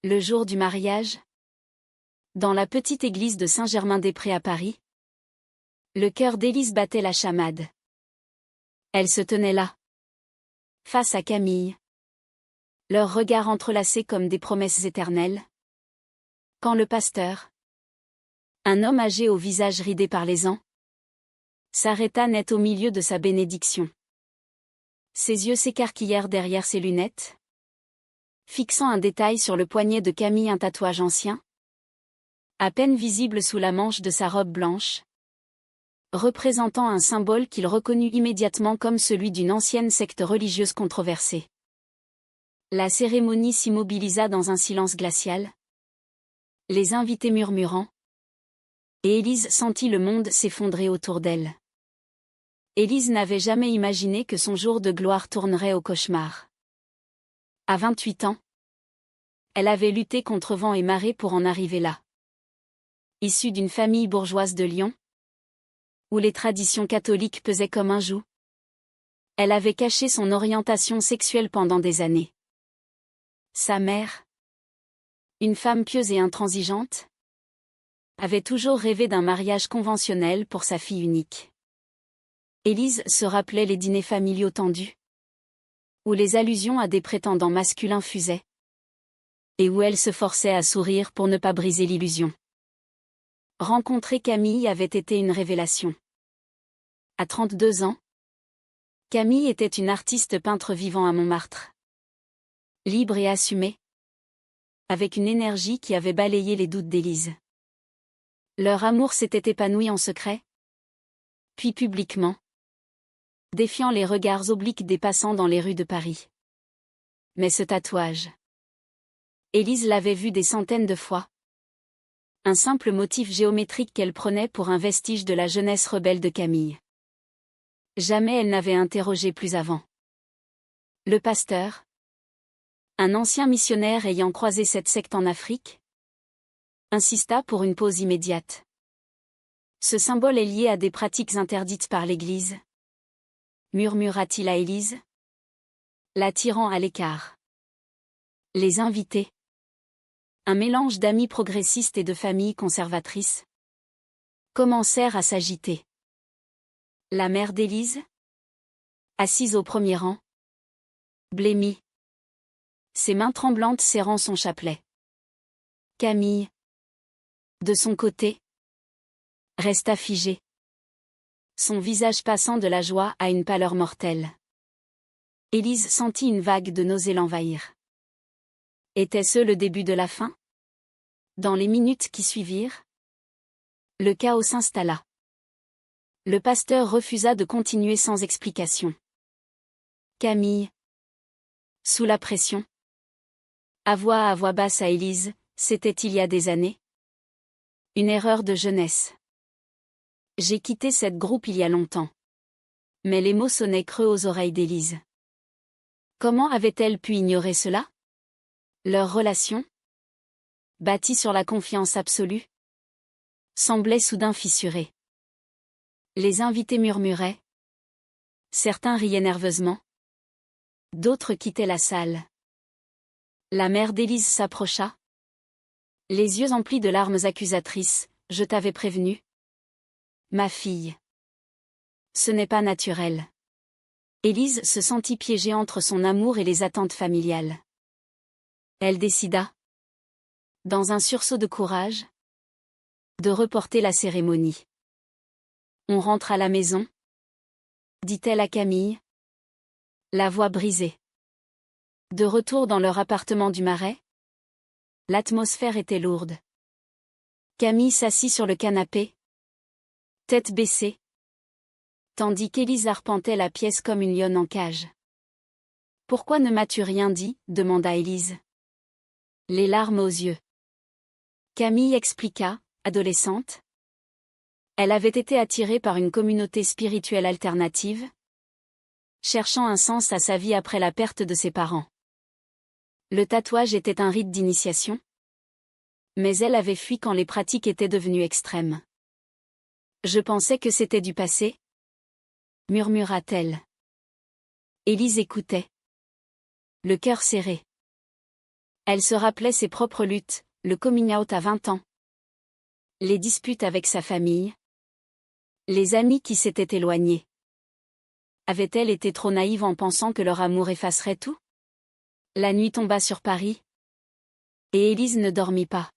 Le jour du mariage, dans la petite église de Saint-Germain-des-Prés à Paris, le cœur d'Élise battait la chamade. Elle se tenait là, face à Camille, leurs regards entrelacés comme des promesses éternelles. Quand le pasteur, un homme âgé au visage ridé par les ans, s'arrêta net au milieu de sa bénédiction. Ses yeux s'écarquillèrent derrière ses lunettes, fixant un détail sur le poignet de Camille, un tatouage ancien, à peine visible sous la manche de sa robe blanche, représentant un symbole qu'il reconnut immédiatement comme celui d'une ancienne secte religieuse controversée. La cérémonie s'immobilisa dans un silence glacial, les invités murmurant, et Élise sentit le monde s'effondrer autour d'elle. Élise n'avait jamais imaginé que son jour de gloire tournerait au cauchemar. À 28 ans, elle avait lutté contre vent et marée pour en arriver là. Issue d'une famille bourgeoise de Lyon, où les traditions catholiques pesaient comme un joug, elle avait caché son orientation sexuelle pendant des années. Sa mère, une femme pieuse et intransigeante, avait toujours rêvé d'un mariage conventionnel pour sa fille unique. Élise se rappelait les dîners familiaux tendus, où les allusions à des prétendants masculins fusaient, et où elle se forçait à sourire pour ne pas briser l'illusion. Rencontrer Camille avait été une révélation. À 32 ans, Camille était une artiste peintre vivant à Montmartre. Libre et assumée, avec une énergie qui avait balayé les doutes d'Élise. Leur amour s'était épanoui en secret, puis publiquement, défiant les regards obliques des passants dans les rues de Paris. Mais ce tatouage, Élise l'avait vu des centaines de fois. Un simple motif géométrique qu'elle prenait pour un vestige de la jeunesse rebelle de Camille. Jamais elle n'avait interrogé plus avant. Le pasteur, un ancien missionnaire ayant croisé cette secte en Afrique, insista pour une pause immédiate. Ce symbole est lié à des pratiques interdites par l'Église, murmura-t-il à Élise, l'attirant à l'écart. Les invités, un mélange d'amis progressistes et de familles conservatrices, commencèrent à s'agiter. La mère d'Élise, assise au premier rang, blêmit, ses mains tremblantes serrant son chapelet. Camille, de son côté, resta figée, son visage passant de la joie à une pâleur mortelle. Élise sentit une vague de nausée l'envahir. Était-ce le début de la fin? Dans les minutes qui suivirent, le chaos s'installa. Le pasteur refusa de continuer sans explication. Camille, sous la pression, avoua à voix basse à Élise, c'était il y a des années. Une erreur de jeunesse. J'ai quitté cette groupe il y a longtemps. Mais les mots sonnaient creux aux oreilles d'Élise. Comment avait-elle pu ignorer cela? Leur relation, bâtie sur la confiance absolue, semblait soudain fissurée. Les invités murmuraient. Certains riaient nerveusement. D'autres quittaient la salle. La mère d'Élise s'approcha. Les yeux emplis de larmes accusatrices. Je t'avais prévenu. Ma fille. Ce n'est pas naturel. Élise se sentit piégée entre son amour et les attentes familiales. Elle décida, dans un sursaut de courage, de reporter la cérémonie. On rentre à la maison, dit-elle à Camille, la voix brisée. De retour dans leur appartement du Marais, l'atmosphère était lourde. Camille s'assit sur le canapé, tête baissée, tandis qu'Élise arpentait la pièce comme une lionne en cage. Pourquoi ne m'as-tu rien dit? Demanda Élise. Les larmes aux yeux. Camille expliqua, adolescente. Elle avait été attirée par une communauté spirituelle alternative, cherchant un sens à sa vie après la perte de ses parents. Le tatouage était un rite d'initiation, mais elle avait fui quand les pratiques étaient devenues extrêmes. Je pensais que c'était du passé, murmura-t-elle. Élise écoutait, le cœur serré. Elle se rappelait ses propres luttes, le coming out à 20 ans. Les disputes avec sa famille. Les amis qui s'étaient éloignés. Avait-elle été trop naïve en pensant que leur amour effacerait tout? La nuit tomba sur Paris. Et Élise ne dormit pas.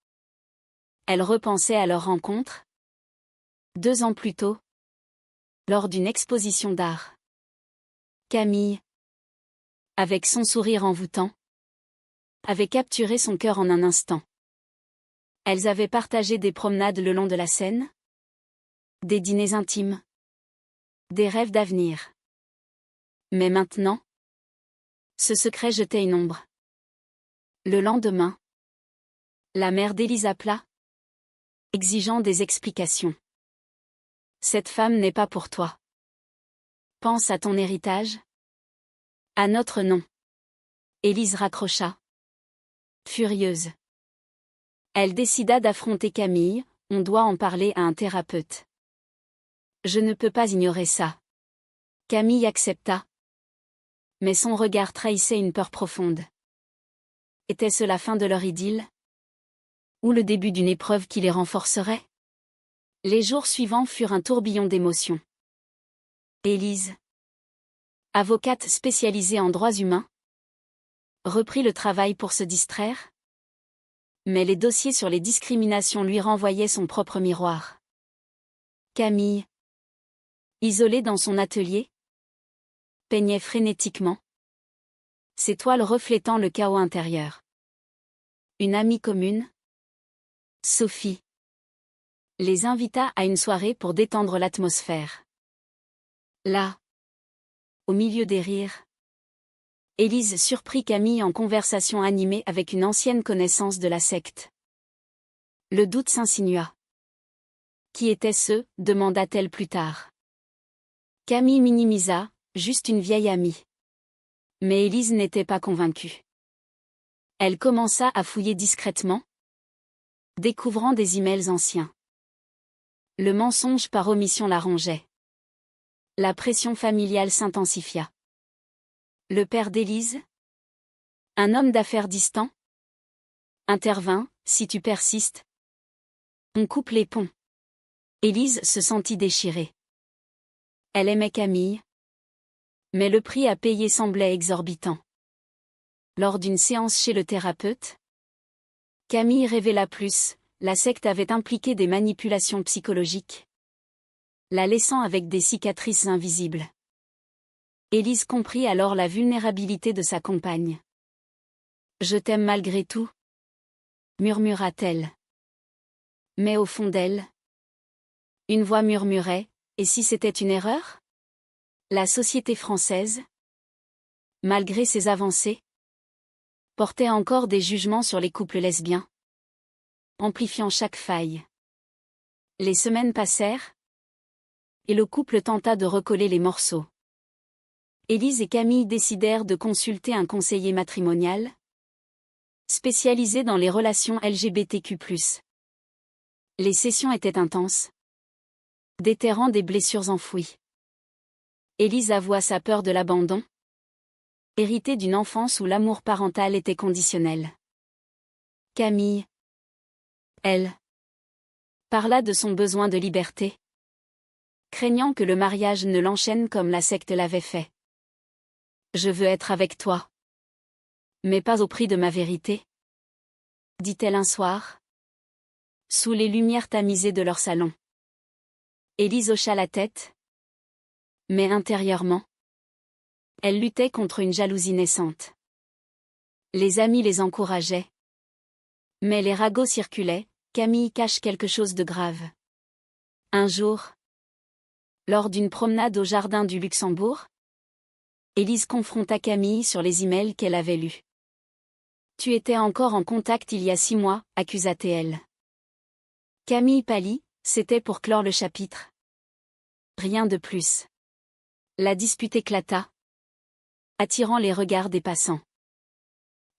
Elle repensait à leur rencontre. 2 ans plus tôt. Lors d'une exposition d'art. Camille, avec son sourire envoûtant, avait capturé son cœur en un instant. Elles avaient partagé des promenades le long de la Seine. Des dîners intimes. Des rêves d'avenir. Mais maintenant, ce secret jetait une ombre. Le lendemain, la mère d'Élise appela, exigeant des explications. Cette femme n'est pas pour toi. Pense à ton héritage. À notre nom. Élise raccrocha. Furieuse. Elle décida d'affronter Camille, on doit en parler à un thérapeute. Je ne peux pas ignorer ça. Camille accepta. Mais son regard trahissait une peur profonde. Était-ce la fin de leur idylle? Ou le début d'une épreuve qui les renforcerait? Les jours suivants furent un tourbillon d'émotions. Élise, avocate spécialisée en droits humains, reprit le travail pour se distraire. Mais les dossiers sur les discriminations lui renvoyaient son propre miroir. Camille, isolée dans son atelier, peignait frénétiquement, ses toiles reflétant le chaos intérieur. Une amie commune, Sophie, les invita à une soirée pour détendre l'atmosphère. Là, au milieu des rires, Élise surprit Camille en conversation animée avec une ancienne connaissance de la secte. Le doute s'insinua. Qui étaient-ce? Demanda-t-elle plus tard. Camille minimisa, juste une vieille amie. Mais Élise n'était pas convaincue. Elle commença à fouiller discrètement, découvrant des emails anciens. Le mensonge par omission la rongeait. La pression familiale s'intensifia. Le père d'Élise, un homme d'affaires distant, intervint, si tu persistes, on coupe les ponts. Élise se sentit déchirée. Elle aimait Camille, mais le prix à payer semblait exorbitant. Lors d'une séance chez le thérapeute, Camille révéla plus, la secte avait impliqué des manipulations psychologiques, la laissant avec des cicatrices invisibles. Élise comprit alors la vulnérabilité de sa compagne. Je t'aime malgré tout, murmura-t-elle. Mais au fond d'elle, une voix murmurait, et si c'était une erreur? La société française, malgré ses avancées, portait encore des jugements sur les couples lesbiens, amplifiant chaque faille. Les semaines passèrent, et le couple tenta de recoller les morceaux. Élise et Camille décidèrent de consulter un conseiller matrimonial, spécialisé dans les relations LGBTQ+. Les sessions étaient intenses, déterrant des blessures enfouies. Élise avoua sa peur de l'abandon, héritée d'une enfance où l'amour parental était conditionnel. Camille, elle, parla de son besoin de liberté, craignant que le mariage ne l'enchaîne comme la secte l'avait fait. Je veux être avec toi. Mais pas au prix de ma vérité, dit-elle un soir, sous les lumières tamisées de leur salon. Élise hocha la tête, mais intérieurement, elle luttait contre une jalousie naissante. Les amis les encourageaient, mais les ragots circulaient, Camille cache quelque chose de grave. Un jour, lors d'une promenade au jardin du Luxembourg, Élise confronta Camille sur les emails qu'elle avait lus. Tu étais encore en contact il y a 6 mois, accusa-t-elle. Camille pâlit, c'était pour clore le chapitre. Rien de plus. La dispute éclata, attirant les regards des passants.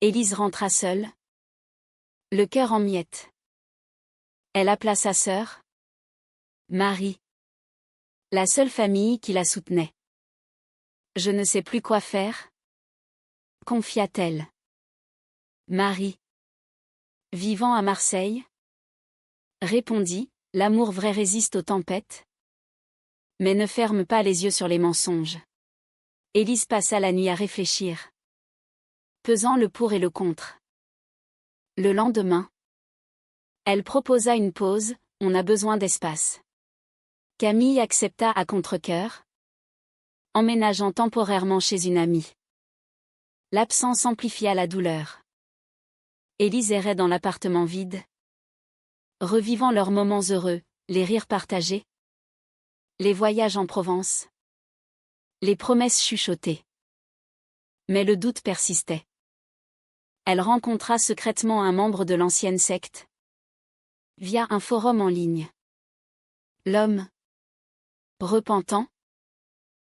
Élise rentra seule, le cœur en miettes. Elle appela sa sœur, Marie, la seule famille qui la soutenait. Je ne sais plus quoi faire, confia-t-elle. Marie, Vivant à Marseille? Répondit, l'amour vrai résiste aux tempêtes. Mais ne ferme pas les yeux sur les mensonges. Élise passa la nuit à réfléchir, pesant le pour et le contre. Le lendemain, elle proposa une pause, on a besoin d'espace. Camille accepta à contre-cœur, emménageant temporairement chez une amie. L'absence amplifia la douleur. Élise errait dans l'appartement vide, revivant leurs moments heureux, les rires partagés, les voyages en Provence, les promesses chuchotées. Mais le doute persistait. Elle rencontra secrètement un membre de l'ancienne secte, via un forum en ligne. L'homme, repentant,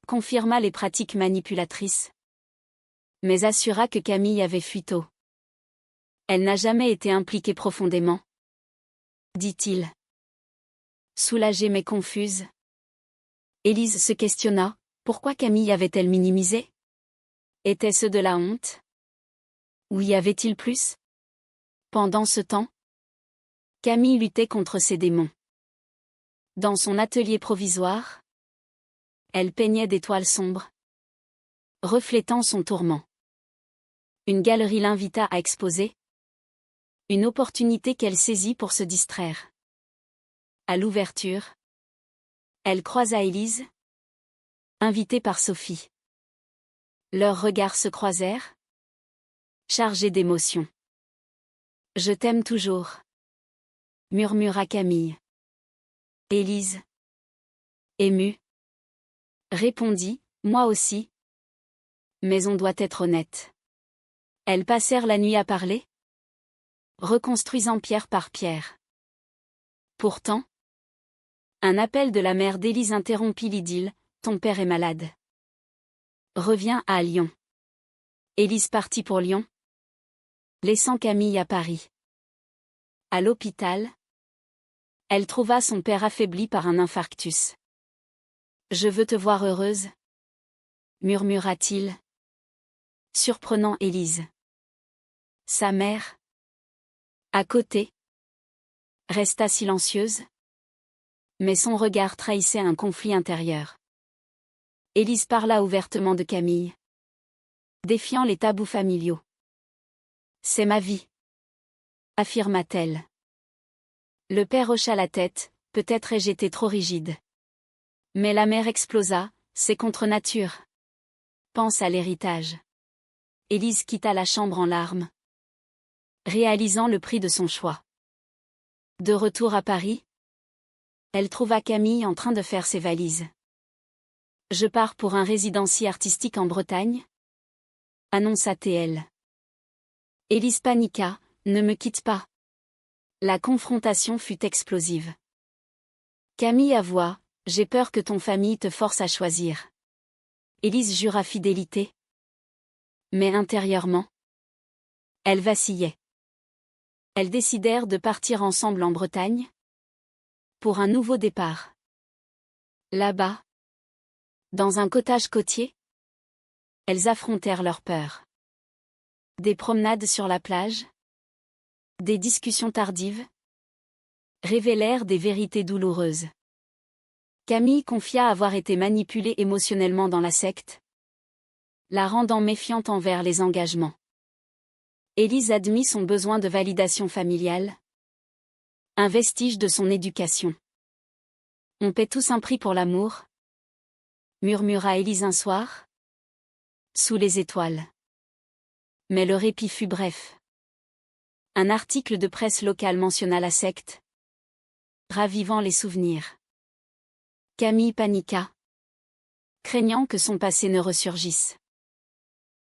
confirma les pratiques manipulatrices, mais assura que Camille avait fui tôt. Elle n'a jamais été impliquée profondément, dit-il. Soulagée mais confuse, Élise se questionna, pourquoi Camille avait-elle minimisé? Était-ce de la honte? Ou y avait-il plus? Pendant ce temps, Camille luttait contre ses démons. Dans son atelier provisoire, elle peignait des toiles sombres, reflétant son tourment. Une galerie l'invita à exposer, une opportunité qu'elle saisit pour se distraire. À l'ouverture, elle croisa Élise, invitée par Sophie. Leurs regards se croisèrent, chargés d'émotion. « Je t'aime toujours », murmura Camille. Élise, émue, répondit, « Moi aussi. Mais on doit être honnête. » Elles passèrent la nuit à parler, reconstruisant pierre par pierre. Pourtant, un appel de la mère d'Élise interrompit l'idylle, « Ton père est malade. Reviens à Lyon. » Élise partit pour Lyon, laissant Camille à Paris. À l'hôpital, elle trouva son père affaibli par un infarctus. « Je veux te voir heureuse, » murmura-t-il, surprenant Élise. Sa mère, à côté, resta silencieuse, mais son regard trahissait un conflit intérieur. Élise parla ouvertement de Camille, défiant les tabous familiaux. « C'est ma vie, » affirma-t-elle. Le père hocha la tête, « Peut-être ai-je été trop rigide. » Mais la mère explosa, « C'est contre nature. Pense à l'héritage. » Élise quitta la chambre en larmes, réalisant le prix de son choix. De retour à Paris, elle trouva Camille en train de faire ses valises. « Je pars pour un résidencier artistique en Bretagne », annonça-t-elle. Élise paniqua, « Ne me quitte pas. » La confrontation fut explosive. Camille avoua, « J'ai peur que ton famille te force à choisir. » Élise jura fidélité. Mais intérieurement, elle vacillait. Elles décidèrent de partir ensemble en Bretagne pour un nouveau départ. Là-bas, dans un cottage côtier, elles affrontèrent leurs peurs. Des promenades sur la plage, des discussions tardives, révélèrent des vérités douloureuses. Camille confia avoir été manipulée émotionnellement dans la secte, la rendant méfiante envers les engagements. Élise admit son besoin de validation familiale, un vestige de son éducation. « On paie tous un prix pour l'amour », murmura Élise un soir, sous les étoiles. Mais le répit fut bref. Un article de presse locale mentionna la secte, ravivant les souvenirs. Camille paniqua, craignant que son passé ne ressurgisse.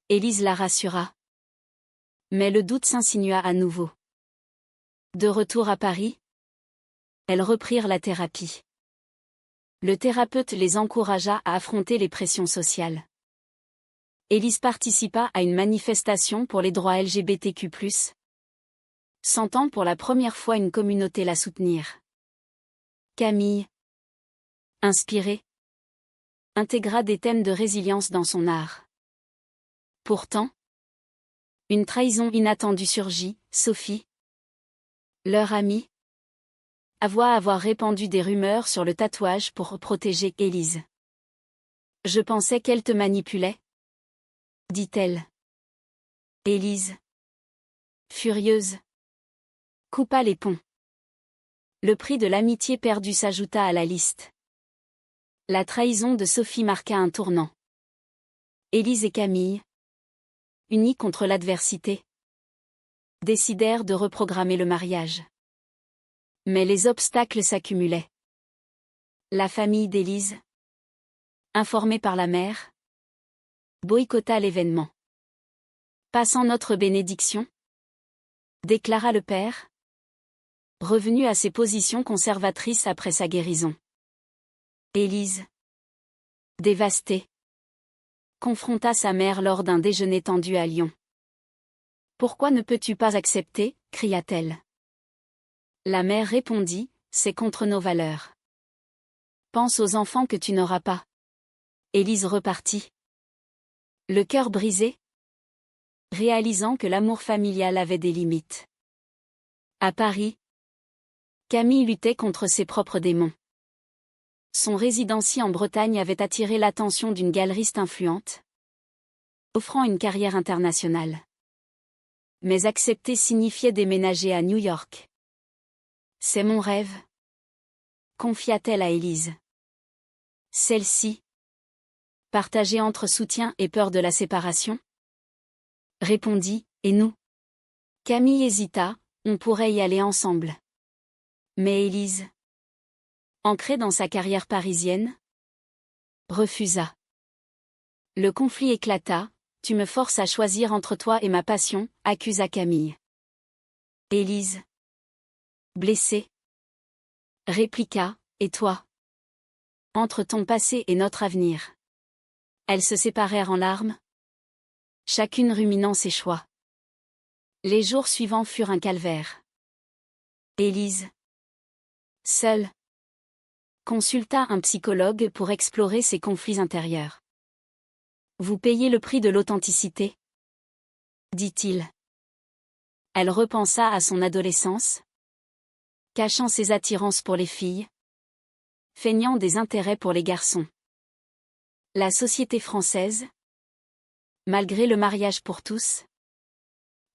Élise la rassura. Mais le doute s'insinua à nouveau. De retour à Paris, elles reprirent la thérapie. Le thérapeute les encouragea à affronter les pressions sociales. Élise participa à une manifestation pour les droits LGBTQ+, sentant pour la première fois une communauté la soutenir. Camille, inspirée, intégra des thèmes de résilience dans son art. Pourtant, une trahison inattendue surgit, Sophie, Leur amie avoua avoir répandu des rumeurs sur le tatouage pour protéger Élise. Je pensais qu'elle te manipulait, dit-elle. Élise, furieuse, coupa les ponts. Le prix de l'amitié perdue s'ajouta à la liste. La trahison de Sophie marqua un tournant. Élise et Camille, unis contre l'adversité, décidèrent de reprogrammer le mariage. Mais les obstacles s'accumulaient. La famille d'Élise, informée par la mère, boycotta l'événement. Passant notre bénédiction, déclara le père, revenu à ses positions conservatrices après sa guérison. Élise, dévastée, confronta sa mère lors d'un déjeuner tendu à Lyon. « Pourquoi ne peux-tu pas accepter » cria-t-elle. La mère répondit, « C'est contre nos valeurs. Pense aux enfants que tu n'auras pas. » Élise repartit, le cœur brisé, réalisant que l'amour familial avait des limites. À Paris, Camille luttait contre ses propres démons. Son résidency en Bretagne avait attiré l'attention d'une galeriste influente, offrant une carrière internationale. Mais accepter signifiait déménager à New York. « C'est mon rêve », confia-t-elle à Élise. Celle-ci, partagée entre soutien et peur de la séparation, répondit, « Et nous ?» Camille hésita, « On pourrait y aller ensemble. » Mais Élise, ancrée dans sa carrière parisienne, refusa. Le conflit éclata, « Tu me forces à choisir entre toi et ma passion », accusa Camille. Élise, blessée, répliqua, « Et toi ? Entre ton passé et notre avenir. » Elles se séparèrent en larmes, chacune ruminant ses choix. Les jours suivants furent un calvaire. Élise, seule, consulta un psychologue pour explorer ses conflits intérieurs. « Vous payez le prix de l'authenticité » dit-il. Elle repensa à son adolescence, cachant ses attirances pour les filles, feignant des intérêts pour les garçons. La société française, malgré le mariage pour tous,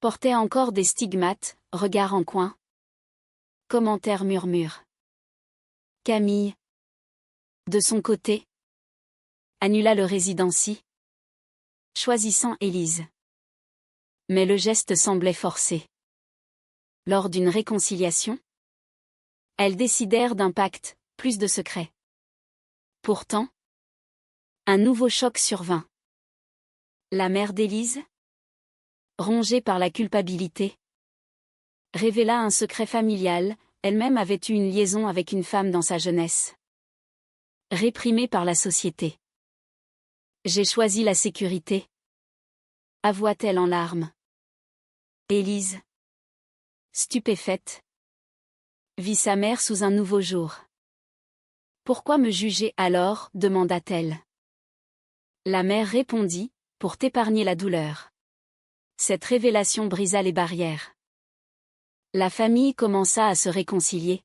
portait encore des stigmates, regards en coin, commentaires murmures. Camille, de son côté, annula le résidency, choisissant Élise. Mais le geste semblait forcé. Lors d'une réconciliation, elles décidèrent d'un pacte, plus de secrets. Pourtant, un nouveau choc survint. La mère d'Élise, rongée par la culpabilité, révéla un secret familial, elle-même avait eu une liaison avec une femme dans sa jeunesse. Réprimée par la société. « J'ai choisi la sécurité », avoua-t-elle en larmes. Élise, stupéfaite, vit sa mère sous un nouveau jour. « Pourquoi me juger alors ?» demanda-t-elle. La mère répondit, « Pour t'épargner la douleur. » Cette révélation brisa les barrières. La famille commença à se réconcilier,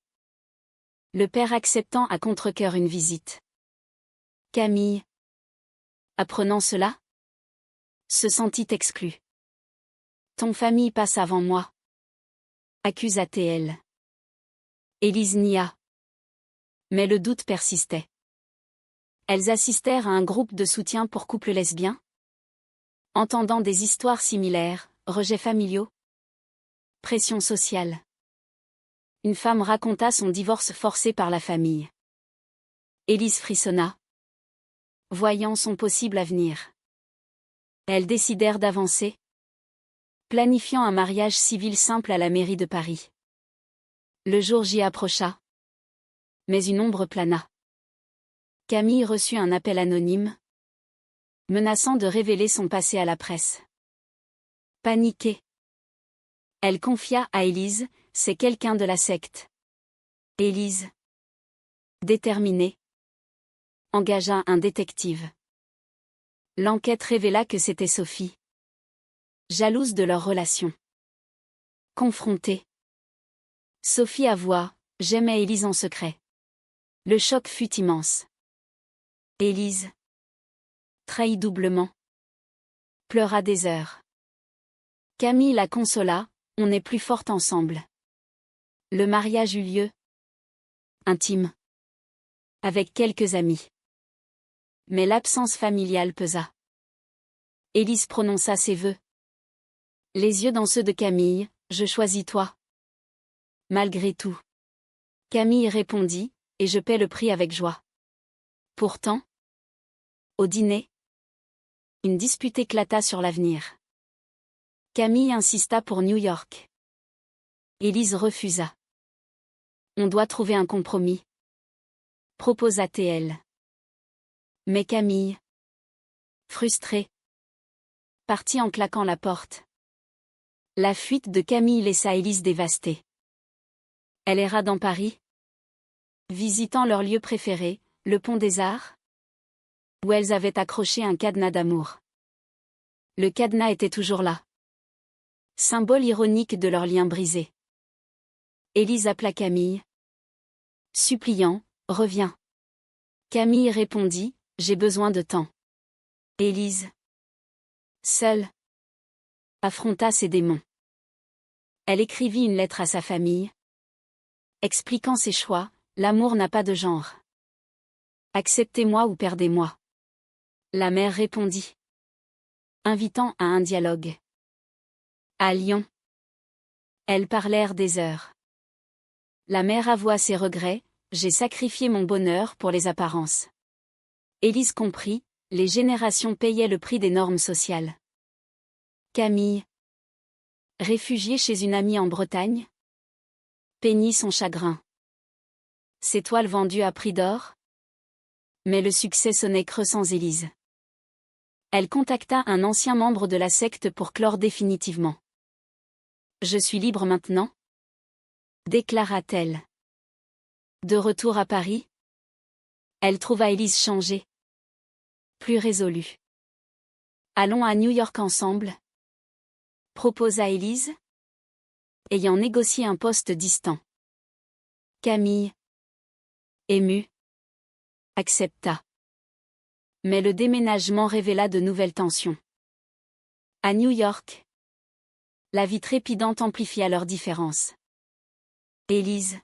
le père acceptant à contre-cœur une visite. Camille, apprenant cela, se sentit exclue. « Ton famille passe avant moi », accusa-t-elle. Élise nia. Mais le doute persistait. Elles assistèrent à un groupe de soutien pour couples lesbiens, entendant des histoires similaires, rejets familiaux, pression sociale. Une femme raconta son divorce forcé par la famille. Élise frissonna, voyant son possible avenir. Elles décidèrent d'avancer, planifiant un mariage civil simple à la mairie de Paris. Le jour J approcha, mais une ombre plana. Camille reçut un appel anonyme, menaçant de révéler son passé à la presse. Paniquée, elle confia à Élise, « C'est quelqu'un de la secte. » Élise, déterminée, engagea un détective. L'enquête révéla que c'était Sophie, jalouse de leur relation. Confrontée, Sophie avoua, j'aimais Élise en secret. Le choc fut immense. Élise, trahie doublement, pleura des heures. Camille la consola, on est plus forte ensemble. Le mariage eut lieu. Intime. Avec quelques amis. Mais l'absence familiale pesa. Élise prononça ses vœux. Les yeux dans ceux de Camille, je choisis toi. Malgré tout. Camille répondit, et je paie le prix avec joie. Pourtant, au dîner, une dispute éclata sur l'avenir. Camille insista pour New York. Élise refusa. On doit trouver un compromis, proposa-t-elle. Mais Camille, frustrée, partit en claquant la porte. La fuite de Camille laissa Élise dévastée. Elle erra dans Paris, visitant leur lieu préféré, le Pont des Arts, où elles avaient accroché un cadenas d'amour. Le cadenas était toujours là. Symbole ironique de leur lien brisé. Élise appela Camille. Suppliant, reviens. Camille répondit, j'ai besoin de temps. Élise, seule, affronta ses démons. Elle écrivit une lettre à sa famille, expliquant ses choix, l'amour n'a pas de genre. Acceptez-moi ou perdez-moi. La mère répondit, invitant à un dialogue. À Lyon. Elles parlèrent des heures. La mère avoua ses regrets, j'ai sacrifié mon bonheur pour les apparences. Élise comprit, les générations payaient le prix des normes sociales. Camille, réfugiée chez une amie en Bretagne, peignit son chagrin. Ses toiles vendues à prix d'or. Mais le succès sonnait creux sans Élise. Elle contacta un ancien membre de la secte pour clore définitivement. Je suis libre maintenant, déclara-t-elle. De retour à Paris, elle trouva Élise changée, plus résolue. Allons à New York ensemble, proposa Élise, ayant négocié un poste distant. Camille, émue, accepta. Mais le déménagement révéla de nouvelles tensions. À New York, la vie trépidante amplifia leurs différences. Élise,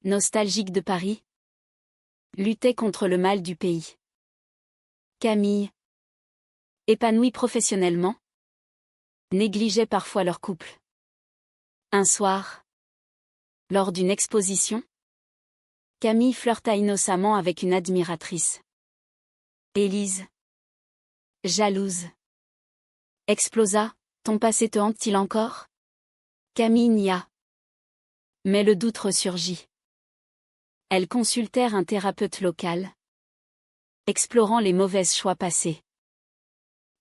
nostalgique de Paris, luttait contre le mal du pays. Camille, épanouie professionnellement, négligeait parfois leur couple. Un soir, lors d'une exposition, Camille flirta innocemment avec une admiratrice. Élise, jalouse, explosa, ton passé te hante-t-il encore? Camille nia. Mais le doute ressurgit. Elles consultèrent un thérapeute local, explorant les mauvais choix passés.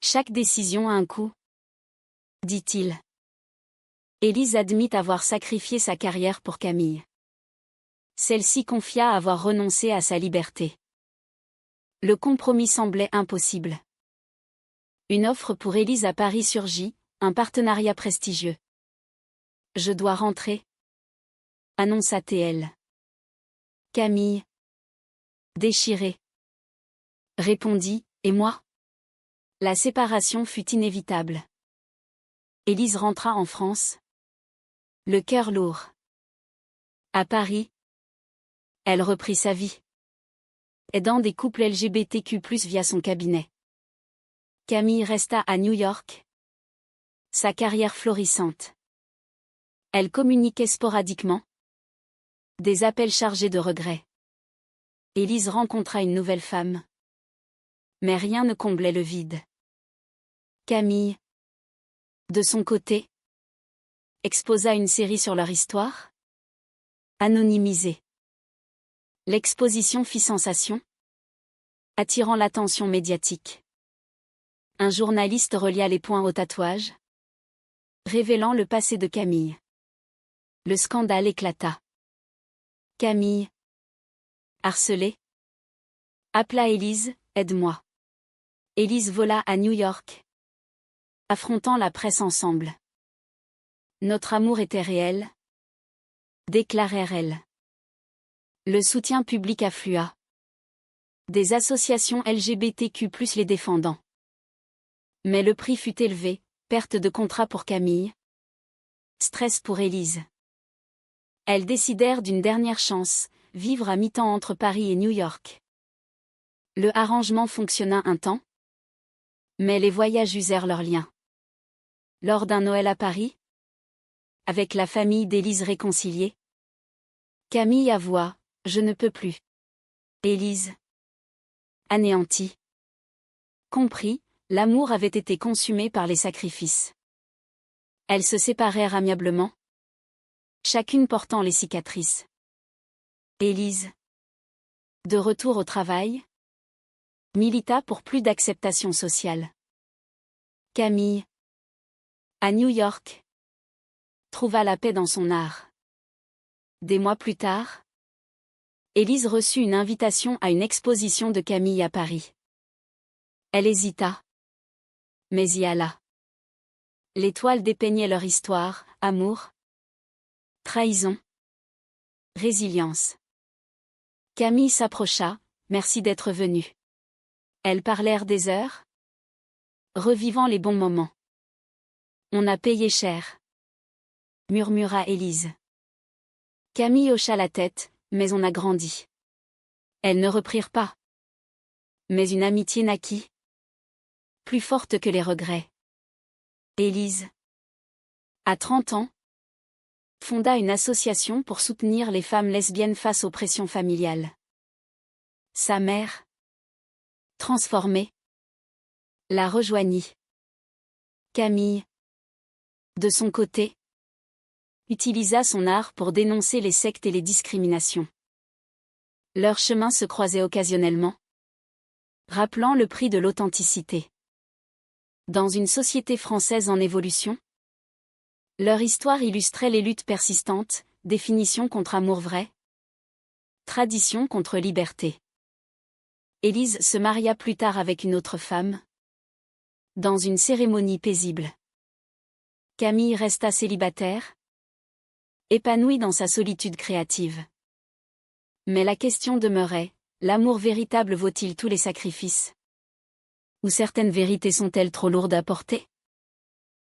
Chaque décision a un coût, dit-il. Élise admit avoir sacrifié sa carrière pour Camille. Celle-ci confia avoir renoncé à sa liberté. Le compromis semblait impossible. Une offre pour Élise à Paris surgit, un partenariat prestigieux. Je dois rentrer, annonça-t-elle. Camille, déchirée, répondit, et moi? La séparation fut inévitable. Élise rentra en France, le cœur lourd. À Paris, elle reprit sa vie, aidant des couples LGBTQ+ via son cabinet. Camille resta à New York, sa carrière florissante. Elle communiquait sporadiquement, des appels chargés de regrets. Élise rencontra une nouvelle femme. Mais rien ne comblait le vide. Camille, de son côté, exposa une série sur leur histoire, anonymisée. L'exposition fit sensation, attirant l'attention médiatique. Un journaliste relia les points au tatouage, révélant le passé de Camille. Le scandale éclata. Camille, harcelée, appela Élise, aide-moi. Élise vola à New York, affrontant la presse ensemble. Notre amour était réel, déclarèrent-elles. Le soutien public afflua. Des associations LGBTQ+ les défendant. Mais le prix fut élevé, perte de contrat pour Camille. Stress pour Élise. Elles décidèrent d'une dernière chance, vivre à mi-temps entre Paris et New York. Le arrangement fonctionna un temps. Mais les voyages usèrent leurs liens. Lors d'un Noël à Paris, avec la famille d'Élise réconciliée, Camille avoua « Je ne peux plus ». Élise, anéantie, comprit, l'amour avait été consumé par les sacrifices. Elles se séparèrent amiablement, chacune portant les cicatrices. Élise, de retour au travail, milita pour plus d'acceptation sociale. Camille, à New York, trouva la paix dans son art. Des mois plus tard, Élise reçut une invitation à une exposition de Camille à Paris. Elle hésita, mais y alla. Les toiles dépeignaient leur histoire, amour, trahison, résilience. Camille s'approcha, « Merci d'être venue. » Elles parlèrent des heures, revivant les bons moments. « On a payé cher, » murmura Élise. Camille hocha la tête, mais on a grandi. Elles ne reprirent pas. Mais une amitié naquit, plus forte que les regrets. Élise, à 30 ans, fonda une association pour soutenir les femmes lesbiennes face aux pressions familiales. Sa mère, transformée, la rejoignit. Camille, de son côté, utilisa son art pour dénoncer les sectes et les discriminations. Leurs chemins se croisaient occasionnellement, rappelant le prix de l'authenticité. Dans une société française en évolution, leur histoire illustrait les luttes persistantes, définition contre amour vrai, tradition contre liberté. Élise se maria plus tard avec une autre femme, dans une cérémonie paisible. Camille resta célibataire, épanouie dans sa solitude créative. Mais la question demeurait, l'amour véritable vaut-il tous les sacrifices? Ou certaines vérités sont-elles trop lourdes à porter?